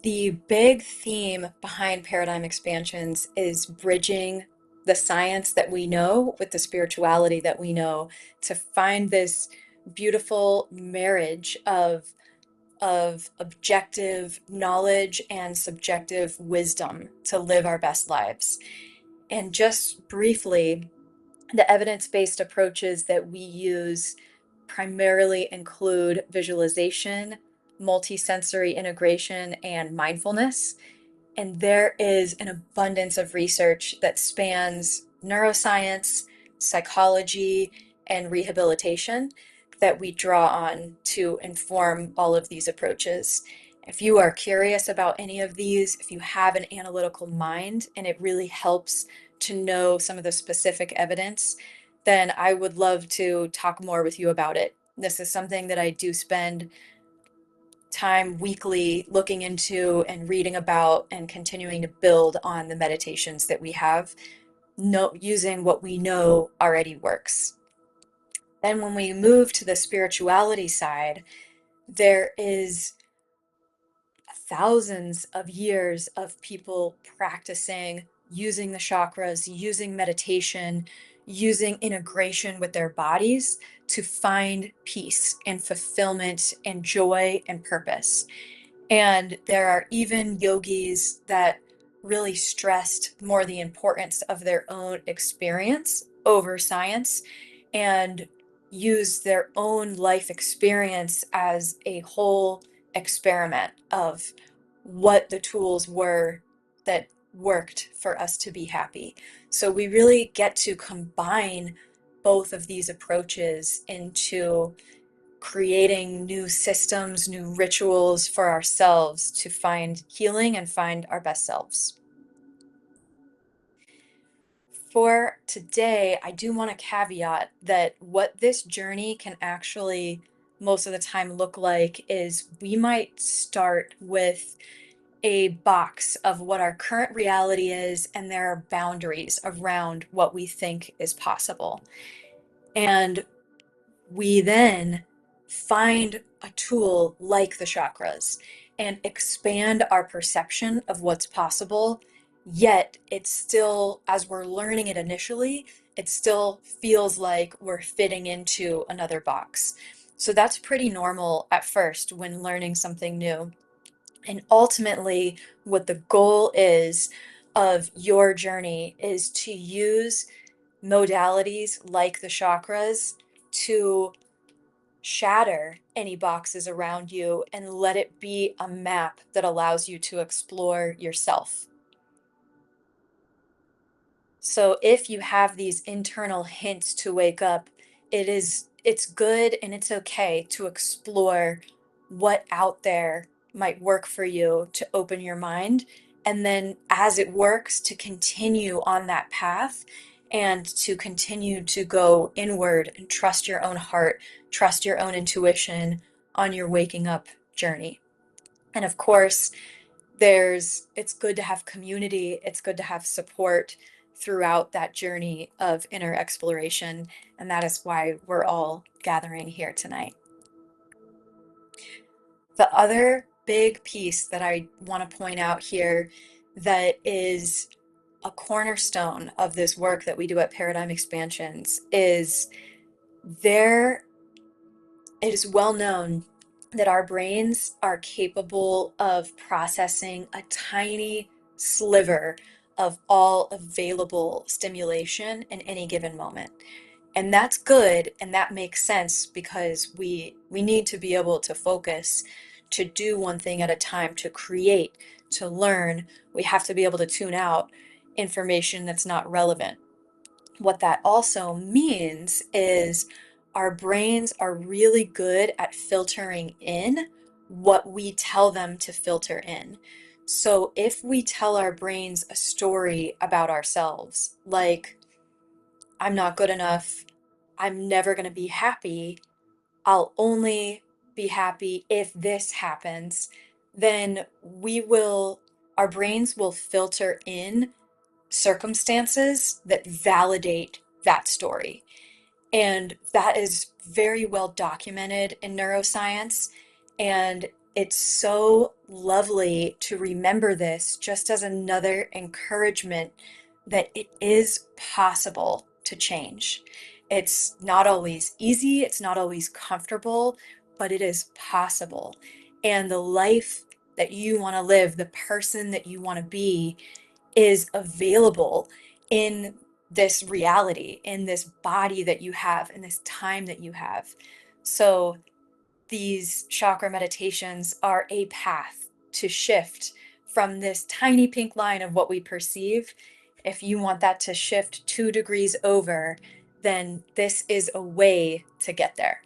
The big theme behind paradigm expansions is bridging the science that we know with the spirituality that we know to find this beautiful marriage of objective knowledge and subjective wisdom to live our best lives. And just briefly, the evidence-based approaches that we use primarily include visualization, multisensory integration, and mindfulness. And there is an abundance of research that spans neuroscience, psychology, and rehabilitation that we draw on to inform all of these approaches. If you are curious about any of these, if you have an analytical mind and it really helps to know some of the specific evidence, then I would love to talk more with you about it. This is something that I do spend time weekly looking into and reading about and continuing to build on the meditations that we have, using what we know already works. Then when we move to the spirituality side, there is thousands of years of people practicing using the chakras, using meditation, using integration with their bodies to find peace and fulfillment and joy and purpose. And there are even yogis that really stressed more the importance of their own experience over science and use their own life experience as a whole experiment of what the tools were that worked for us to be happy. So we really get to combine both of these approaches into creating new systems, new rituals for ourselves to find healing and find our best selves. For today, I do want to caveat that what this journey can actually most of the time look like is we might start with a box of what our current reality is, and there are boundaries around what we think is possible. And we then find a tool like the chakras and expand our perception of what's possible. Yet it's still, as we're learning it initially, it still feels like we're fitting into another box. So that's pretty normal at first when learning something new. And ultimately, what the goal is of your journey is to use modalities like the chakras to shatter any boxes around you and let it be a map that allows you to explore yourself. So if you have these internal hints to wake up, it's good and it's okay to explore what out there might work for you to open your mind. And then as it works, to continue on that path and to continue to go inward and trust your own heart, trust your own intuition on your waking up journey. And of course, it's good to have community, it's good to have support throughout that journey of inner exploration, and that is why we're all gathering here tonight. The other big piece that I want to point out here that is a cornerstone of this work that we do at Paradigm Expansions is there it is well known that our brains are capable of processing a tiny sliver of all available stimulation in any given moment. And that's good, and that makes sense because we need to be able to focus, to do one thing at a time, to create, to learn. We have to be able to tune out information that's not relevant. What that also means is our brains are really good at filtering in what we tell them to filter in. So if we tell our brains a story about ourselves, like, I'm not good enough, I'm never going to be happy, I'll only be happy if this happens, then our brains will filter in circumstances that validate that story. And that is very well documented in neuroscience. And it's so lovely to remember this just as another encouragement that it is possible to change. It's not always easy, it's not always comfortable, but it is possible. And the life that you want to live, the person that you want to be, is available in this reality, in this body that you have, in this time that you have. So these chakra meditations are a path to shift from this tiny pink line of what we perceive. If you want that to shift 2 degrees over, then this is a way to get there.